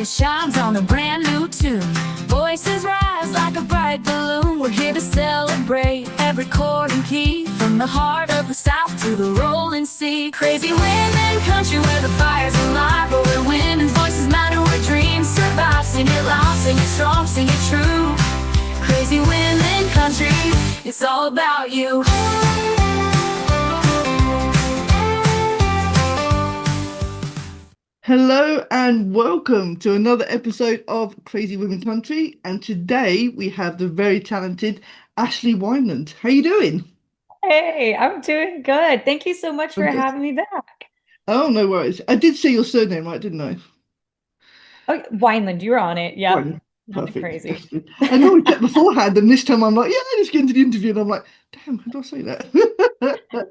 shines on a brand new tune. Voices rise like a bright balloon. We're here to celebrate every chord and key, from the heart of the South to the rolling sea. Crazy women country where the fire's alive, but where women's voices matter, where dreams survive. Sing it loud, sing it strong, sing it true. Crazy women country, it's all about you. Hello and welcome to another episode of Crazy Women Country, and today we have the very talented Ashley Wineland. How you doing? Hey, I'm doing good. Thank you so much for Fantastic. having me back. Oh, no worries. I did say your surname right, didn't I? Oh, Wineland, you were on it. Yep. Wineland. Nothing Perfect. That's crazy. good. I know we checked beforehand, and this time I'm like, yeah, let's get into the interview, and I'm like, damn, how do I say that?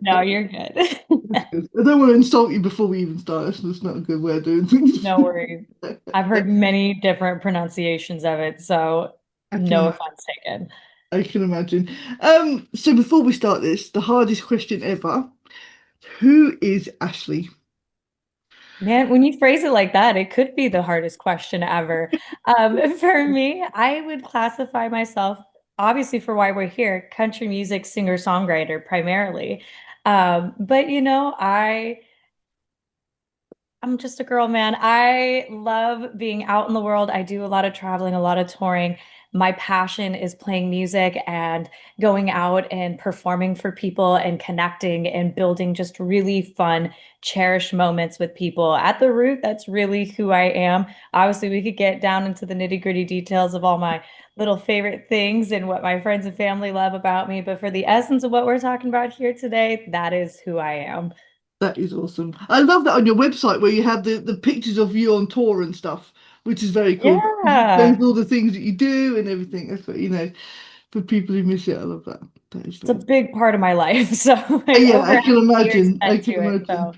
No, you're good. That's good. I don't want to insult you before we even start. That's not a good way of doing things. No worries. I've heard many different pronunciations of it, so I can no imagine. offense taken. I can imagine. So before we start this, the hardest question ever. Who is Ashley? Man, when you phrase it like that, it could be the hardest question ever. For me, I would classify myself, obviously, for why we're here, country music singer-songwriter primarily. But I'm just a girl, man. I love being out in the world. I do a lot of traveling, a lot of touring. My passion is playing music and going out and performing for people and connecting and building just really fun, cherished moments with people. At the root, that's really who I am. Obviously, we could get down into the nitty-gritty details of all my little favorite things and what my friends and family love about me. But for the essence of what we're talking about here today, that is who I am. That is awesome. I love that on your website where you have the pictures of you on tour and stuff, which is very cool. It shows Yeah. all the things that you do and everything. That's what, for people who miss it, I love that. That is It's a very, big part of my life. So yeah, over I how can many years imagine. I spent can to it. imagine. So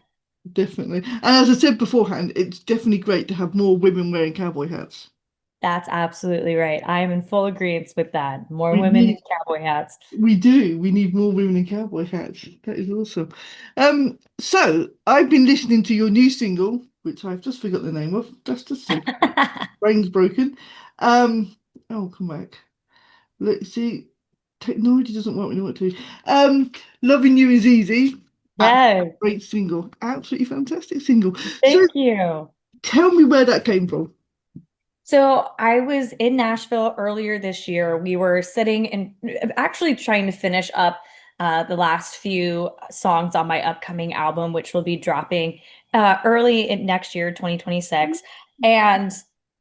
Definitely. And as I said beforehand, it's definitely great to have more women wearing cowboy hats. that's absolutely right. I am in full agreement with that. More We women in need cowboy hats. We do. We need more women in cowboy hats. That is awesome. So I've been listening to your new single, which I've just forgot the name of. Just a second. Brain's broken. Um, oh, come back. Let's see. Technology doesn't want me to want to. Loving You is Easy. Yes, Great single. Absolutely fantastic single. So thank you. tell me where that came from. So I was in Nashville earlier this year. We were sitting and actually trying to finish up the last few songs on my upcoming album, which will be dropping early in next year, 2026. And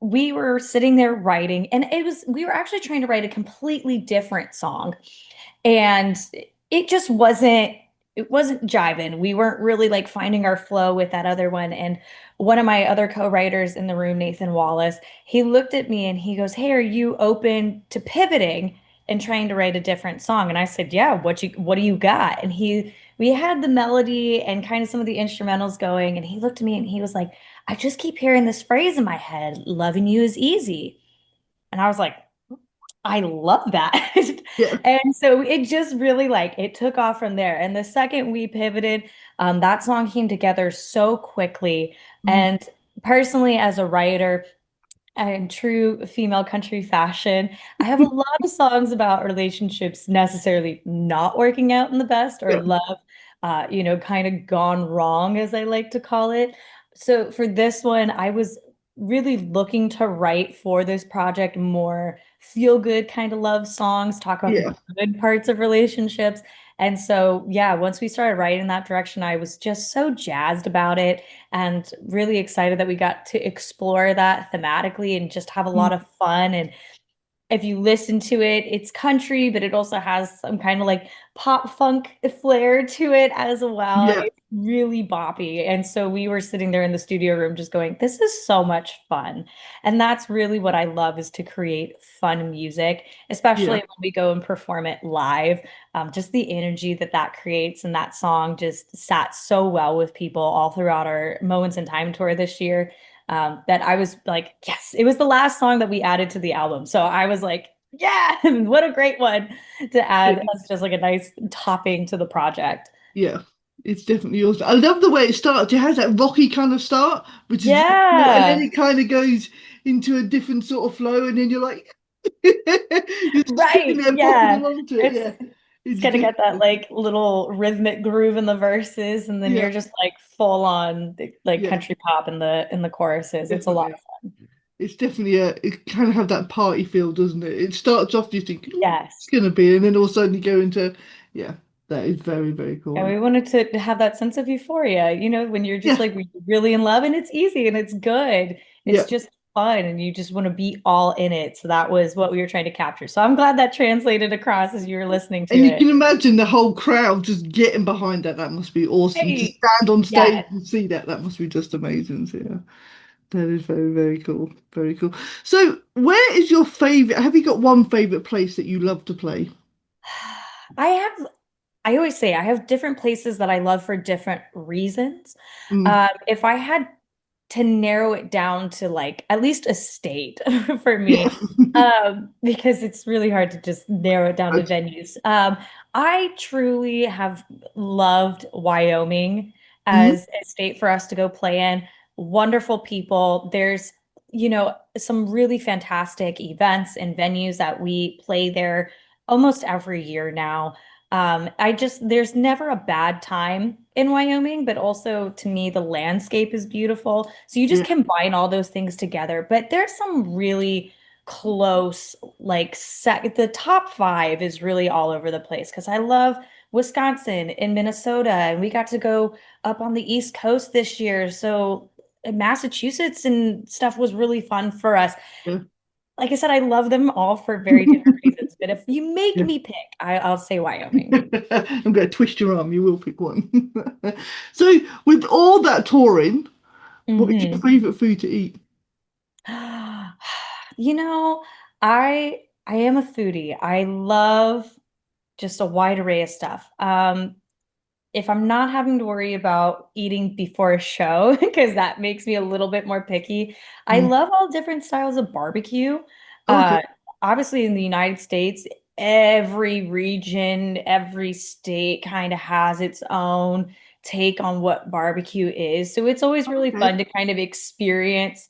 we were sitting there writing, and we were actually trying to write a completely different song. And it just it wasn't jiving. We weren't really like finding our flow with that other one. And one of my other co-writers in the room, Nathan Wallace, he looked at me and he goes, "Hey, are you open to pivoting and trying to write a different song?" And I said, "Yeah, what do you got?" And we had the melody and kind of some of the instrumentals going, and he looked at me and he was like, "I just keep hearing this phrase in my head, loving you is easy." And I was like, I love that. Yeah. And so it just really like it took off from there. And the second we pivoted, that song came together so quickly. Mm. And personally, as a writer, in true female country fashion, I have a lot of songs about relationships necessarily not working out in the best or Yeah. love, kind of gone wrong, as I like to call it. So for this one, I was really looking to write for this project more feel good kind of love songs, talk about the Yeah. good parts of relationships. And so, yeah, once we started writing in that direction, I was just so jazzed about it and really excited that we got to explore that thematically and just have a Mm. lot of fun. And if you listen to it, it's country, but it also has some kind of like pop funk flair to it as well. Yeah. It's really boppy. And so we were sitting there in the studio room just going, this is so much fun. And that's really what I love is to create fun music, especially Yeah. when we go and perform it live. Just the energy that that creates and that song just sat so well with people all throughout our Moments in Time tour this year that I was like, yes, it was the last song that we added to the album. So I was like, yeah, what a great one to add as just like a nice topping to the project. Yeah, it's definitely awesome. I love the way it starts. It has that rocky kind of start, which is really cool, and then Yeah. it kind of goes. into a different sort of flow, and then you're like, you're just sitting Right. there bopping Yeah. along to it. It's Yeah, it's it just gonna gets, get that like little rhythmic groove in the verses, and then yeah, you're just like full on like yeah, country pop in the choruses. It's a lot definitely. of fun. It's definitely a, it kind of have that party feel, doesn't it? It starts off you think, "Ooh, it's Yes. gonna be," and then all of a sudden you go into, yeah, that is very, very And cool. we wanted to have that sense of euphoria, when you're just Yeah, like really in love and it's easy and it's good. It's yeah. just fun and you just want to be all in it. So that was what we were trying to capture. So I'm glad that translated across as you were listening to And you it. can imagine the whole crowd just getting behind that. That must be awesome. To Hey, stand on stage yes. and see that, that must be just amazing. So, yeah, that is very, very cool. Very cool. So, where is your favorite? Have you got one favorite place that you love to play? I have I always say I have different places that I love for different reasons. Mm, If I had to narrow it down to like at least a state for yeah. me, because it's really hard to just narrow it down to Right. venues. I truly have loved Wyoming Mhm. as a state for us to go play in. Wonderful people. There's, some really fantastic events and venues that we play there almost every year now. There's never a bad time in Wyoming, but also to me, the landscape is beautiful. So you just Yeah. combine all those things together. But there's some really close, the top five is really all over the place because I love Wisconsin and Minnesota, and we got to go up on the East Coast this year. So Massachusetts and stuff was really fun for us. Yeah. Like I said, I love them all for very different reasons. But if you make Yeah. me pick, I'll say Wyoming. I'm going to twist your arm. You will pick one. So, with all that touring, what is your Hmm. favorite food to eat? You know, I am a foodie. I love just a wide array of stuff. If I'm not having to worry about eating before a show, because that makes me a little bit more picky, I Mm. love all different styles of barbecue. Okay. Uh, Obviously, in the United States, every region, every state kind of has its own take on what barbecue is. So it's always really Okay. fun to kind of experience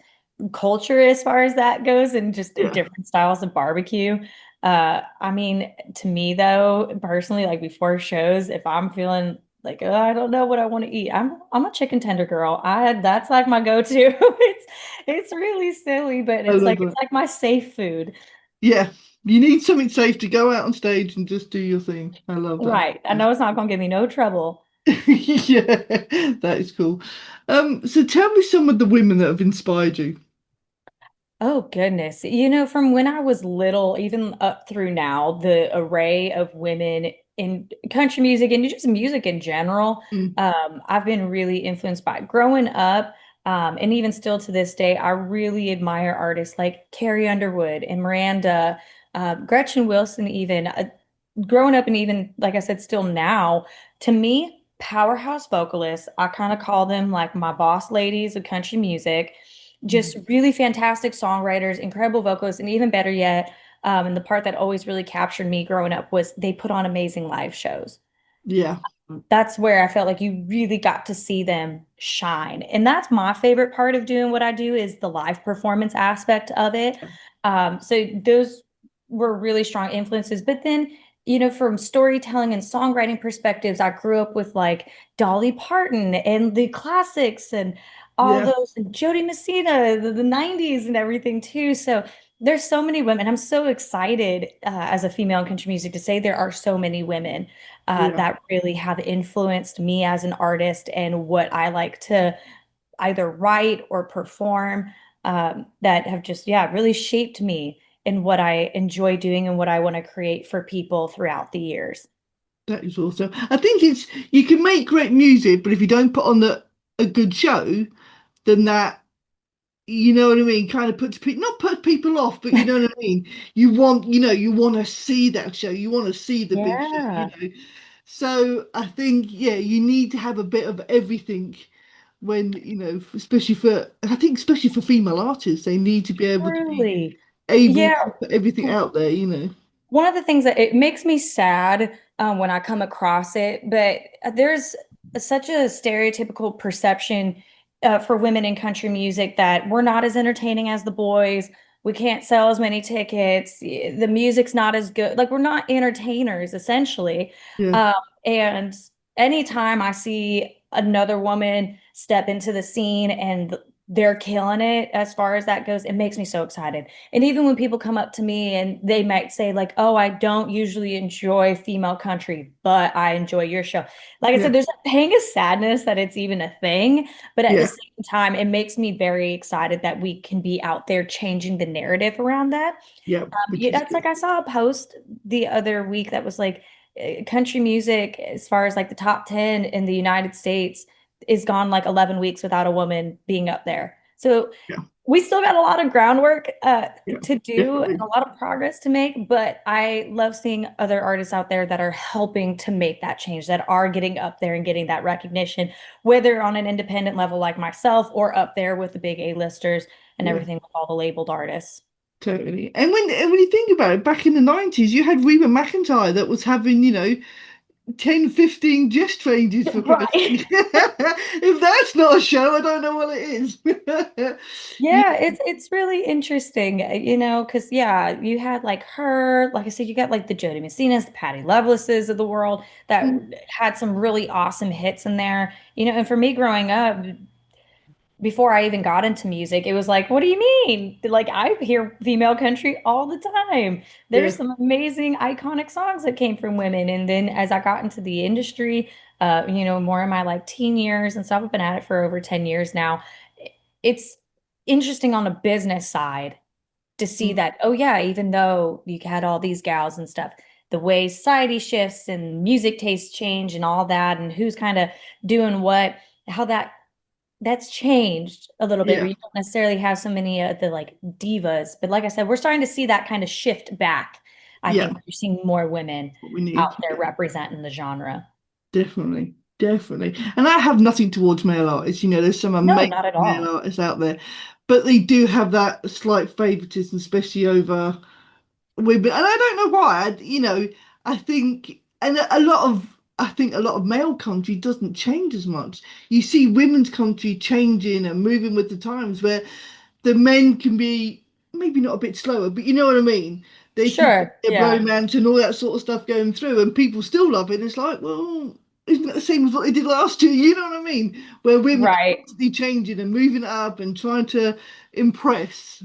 culture as far as that goes and just Yeah. different styles of barbecue. I mean, to me though, personally, like before shows, if I'm feeling like, oh, I don't know what I want to eat, I'm a chicken tender girl. I That's like my go-to. It's really silly, but I love it's that. like my safe food. Yeah. You need something safe to go out on stage and just do your thing. I love that. Right. I know it's not gonna give me no trouble. Yeah, that is cool. So tell me some of the women that have inspired you. Oh goodness. From when I was little, even up through now, the array of women in country music and just music in general, Mm, I've been really influenced by growing up. And even still to this day, I really admire artists like Carrie Underwood and Miranda, Gretchen Wilson, even growing up, and even like I said, still now, to me, powerhouse vocalists, I kind of call them like my boss ladies of country music, mm. just really fantastic songwriters, incredible vocalists, and even better yet, and the part that always really captured me growing up was they put on amazing live shows. Yeah, That's where I felt like you really got to see them shine. And that's my favorite part of doing what I do is the live performance aspect of it. So those were really strong influences. But then, from storytelling and songwriting perspectives, I grew up with like Dolly Parton and the classics and all yeah, those, and Jody Messina, the 90s and everything too. So there's so many women. I'm so excited as a female in country music to say there are so many women yeah. that really have influenced me as an artist and what I like to either write or perform, that have just, yeah, really shaped me in what I enjoy doing and what I want to create for people throughout the years. That is awesome. I think it's you can make great music, but if you don't put on a good show, then that you know what I mean, kind of puts people not put people off, but you know what I mean. You want to see that show. You want to see the big show. Yeah, So I think yeah, you need to have a bit of everything when especially for I think especially for female artists, they need to be able to be truly. able Yeah. to put everything out there. One of the things that it makes me sad when I come across it, but there's such a stereotypical perception for women in country music that we're not as entertaining as the boys. We can't sell as many tickets. The music's not as good. Like we're not entertainers, essentially. Yeah, Um, and anytime I see another woman step into the scene and they're killing it as far as that goes, it makes me so excited. And even when people come up to me and they might say, like, oh, I don't usually enjoy female country, but I enjoy your show. Like I yeah, said, there's a pang of sadness that it's even a thing. But at the yeah, same time, it makes me very excited that we can be out there changing the narrative around that. yeah, which Yeah, is that's good. like I saw a post the other week that was like country music, as far as like the top 10 in the United States, is gone like 11 weeks without a woman being up there. So Yeah, we still got a lot of groundwork yeah, to do and definitely. a lot of progress to make, but I love seeing other artists out there that are helping to make that change, that are getting up there and getting that recognition, whether on an independent level like myself or up there with the big A-listers and Yeah, everything with all the labeled artists. totally. And when you think about it, back in the 90s, you had Reba McEntire that was having, 10, 15 just changes for Christ's Right. sake. If that's not a show, I don't know what it is. You- Yeah, it's really interesting, because yeah, you had like her, like I said, you got like the Jody Messinas, the Patty Lovelaces of the world that had some really awesome hits in there. And for me growing up, before I even got into music, it was like, what do you mean? Like I hear female country all the time. Yeah, There's some amazing iconic songs that came from women. And then as I got into the industry, more in my like teen years and stuff, I've been at it for over 10 years now. It's interesting on a business side to see mm, that, oh yeah, even though you had all these gals and stuff, the way society shifts and music tastes change and all that, and who's kind of doing what, how that's changed a little bit, where yeah, you don't necessarily have so many of the like divas. But like I said, we're starting to see that kind of shift back. I yeah. think we're seeing more women What we out need. there Yeah, representing the genre. definitely, definitely. And I have nothing towards male artists. There's some No, amazing not at male all. artists out there, but they do have that slight favoritism, especially over women. And I don't know why. I think, and I think a lot of male country doesn't change as much. You see women's country changing and moving with the times, where the men can be maybe not a bit slower, but you know what I mean. They can get Sure. their Yeah. romance and all that sort of stuff going through, and people still love it. It's like, well, isn't it the same as what they did last year? You know what I mean? Where women are Right. constantly changing and moving it up and trying to impress.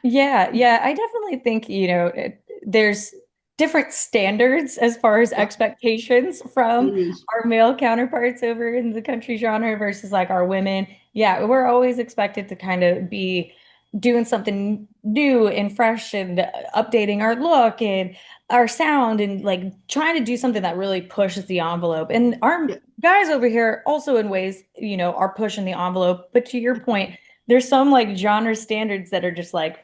Yeah, yeah, I definitely think, there's different standards as far as Yeah, expectations from there is. our male counterparts over in the country genre versus like our women. Yeah, we're always expected to kind of be doing something new and fresh and updating our look and our sound and like trying to do something that really pushes the envelope. And our Yeah, guys over here also in ways, are pushing the envelope. But to your point, there's some like genre standards that are just like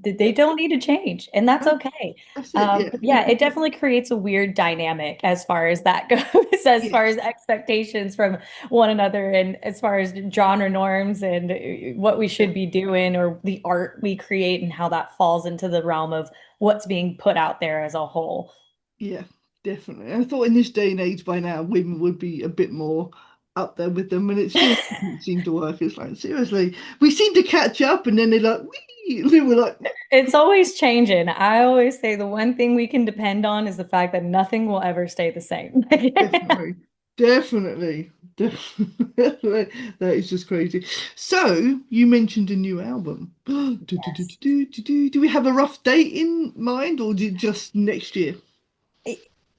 they yeah. don't need to change, and that's No, okay. that's it. Yeah, But yeah, it definitely creates a weird dynamic as far as that goes, as far as yes, expectations from one another, and as far as genre norms and what we yeah, should be doing, or the art we create, and how that falls into the realm of what's being put out there as a whole. yeah, definitely. I thought in this day and age by now women would be a bit more up there with them, and it still doesn't seem to work. It's like seriously, we seem to catch up, and then they're like, wee, and then we're like, It's always changing. I always say the one thing we can depend on is the fact that nothing will ever stay the same. definitely, definitely, definitely. That is just crazy. So you mentioned a new album. Yes. Do we have a rough date in mind, or just next year?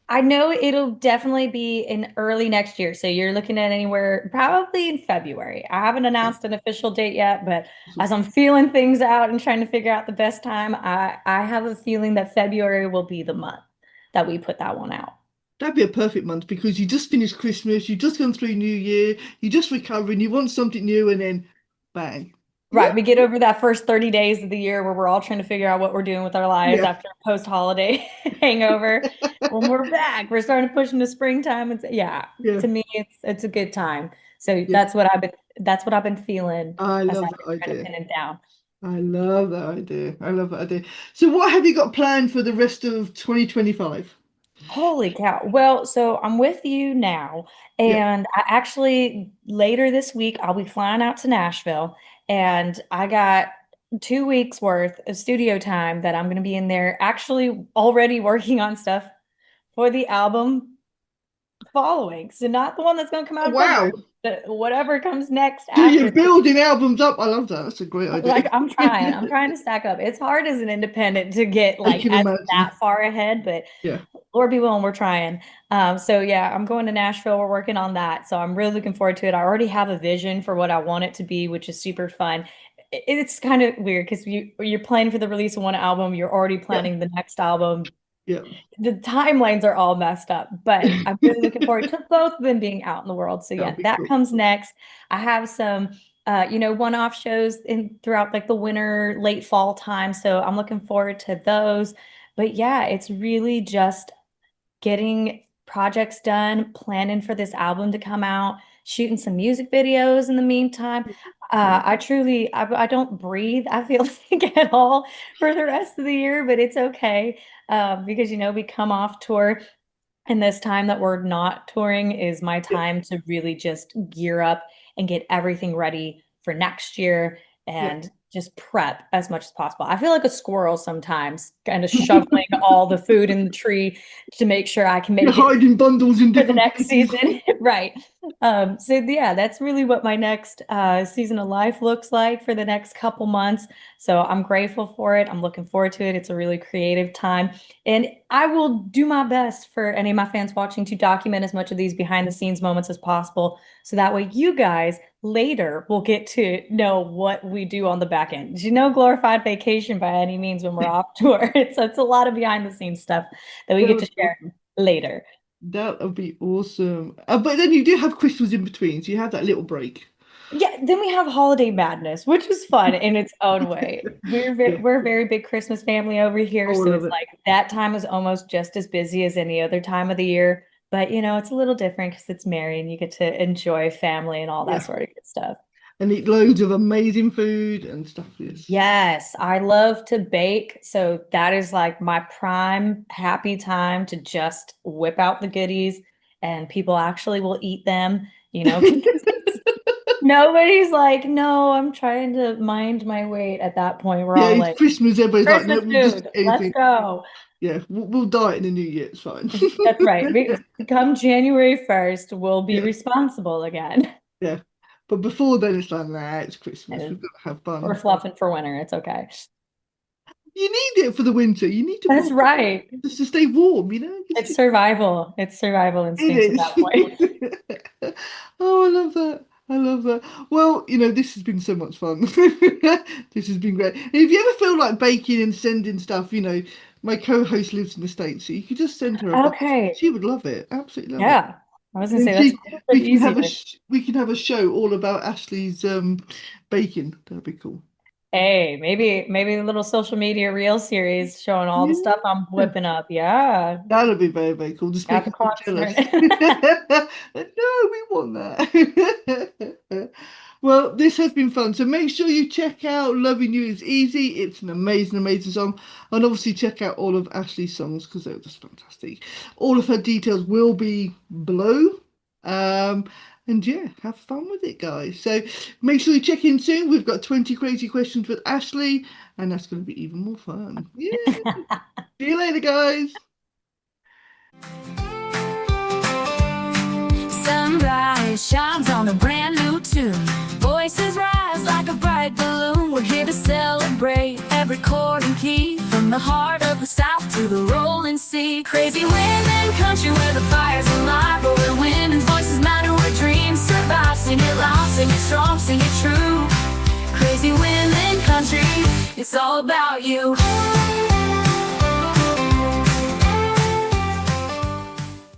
I know it'll definitely be in early next year. So you're looking at anywhere probably in February. I haven't Yeah, announced an official date yet, but so as I'm feeling things out and trying to figure out the best time, I have a feeling that February will be the month that we put that one out. that'd be a perfect month because you just finished Christmas, you just gone through New Year, you're just recovering, you want something new, and then bang. Right. We get over that first 30 days of the year where we're all trying to figure out what we're doing with our lives Yeah, after a post-holiday hangover. When we're back, we're starting to push into springtime. And yeah, yeah, to me, it's a good time. So yeah. that's what I've been feeling I as love I've that been trying to idea. pin it down. I love that idea. I love that idea. So what have you got planned for the rest of 2025? Holy cow. Well, so I'm with you now, Yeah. and I actually later this week I'll be flying out to Nashville, and I got 2 weeks worth of studio time that I'm going to be in there actually already working on stuff for the album following. So not the one that's going to come out Oh, in February, wow. but whatever comes next So you're after. building albums up. I love that. That's a great Like idea. I'm trying to stack up. It's hard as an independent to get I like can as imagine. that far ahead, but Yeah. Lord be willing, we're trying. So yeah, I'm going to Nashville. We're working on that. So I'm really looking forward to it. I already have a vision for what I want it to be, which is super fun. It's kind of weird because you're planning for the release of one album, you're already Yeah. planning the next album. Yeah. The timelines are all messed up, but I'm really looking forward to both of them being out in the world. So That'll yeah, be that cool. comes next. I have some one-off shows in throughout like the winter, late fall time. So I'm looking forward to those. But yeah, it's really just getting projects done, planning for this album to come out, shooting some music videos in the meantime. Yeah. I don't breathe, I feel like at all for the rest of the year, but it's okay because, we come off tour and this time that we're not touring is my Yeah. time to really just gear up and get everything ready for next year Yeah. and just prep as much as possible. I feel like a squirrel sometimes, kind of shoveling all the food in the tree to make sure I can You're make it hiding bundles in for the different next places. season. Right. So yeah, that's really what my next season of life looks like for the next couple months. So I'm grateful for it. I'm looking forward to it. It's a really creative time. And I will do my best for any of my fans watching to document as much of these behind the scenes moments as possible. So that way you guys later will get to know what we do on the back end. Glorified vacation by any means when we're off tour. It's a lot of behind the scenes stuff that we That get would to be share awesome. later. That would be awesome. But then you do have Christmas in between, so you have that little break. Yeah, then we have holiday madness, which is fun in its own way. Yeah. We're a very big Christmas family over here, Oh, I so love it's it. like that time is almost just as busy as any other time of the year. But it's a little different because it's merry and you get to enjoy family and all that Yeah. sort of good stuff. And eat loads of amazing food and stuff. Yes. Yes, I love to bake, so that is like my prime happy time to just whip out the goodies and people actually will eat them, because nobody's like, no, I'm trying to mind my weight at that point. We're Yeah, all it's like, Christmas. Everybody's like, no, Christmas we'll just food, eat let's anything. go. Yeah, we'll diet in the new year. It's fine. That's right. Come January 1st, we'll be Yeah, responsible again. yeah. But before then, it's like, nah, it's Christmas. And We've got to have we're fun. fluffing for winter. It's okay. You need it for the winter. You need to That's fluff right. just to stay warm, you know? It's survival. It's survival instincts at that point. It is. Oh, I love that. I love that. Well, this has been so much fun. This has been great. And if you ever feel like baking and sending stuff, my co-host lives in the States, so you could just send her a box. Okay. She would love it. Absolutely love it. Yeah. I was gonna And say that's she, a little bit easier. we can have a show all about Ashley's baking. That'd be cool. Hey, maybe a little social media reel series showing all the stuff I'm Yeah. whipping up. Yeah. That'll be very, very cool. Just Got make the us all clock jealous. turning. No, we want that. Well, this has been fun. So make sure you check out Loving You Is Easy. It's an amazing, amazing song. And obviously check out all of Ashley's songs because they're just fantastic. All of her details will be below. And yeah, have fun with it, guys. So make sure you check in soon. We've got 20 crazy questions with Ashley, and that's going to be even more fun. Yeah. See you later, guys. Sunrise shines on a brand new tune. Voices rise like a bright balloon. We're here to celebrate every chord and key, from the heart of the South to the rolling sea. Crazy women country where the fire's alive, but where women's voices matter, where dreams survive. Sing it loud, sing it strong, sing it true. Crazy women country, it's all about you.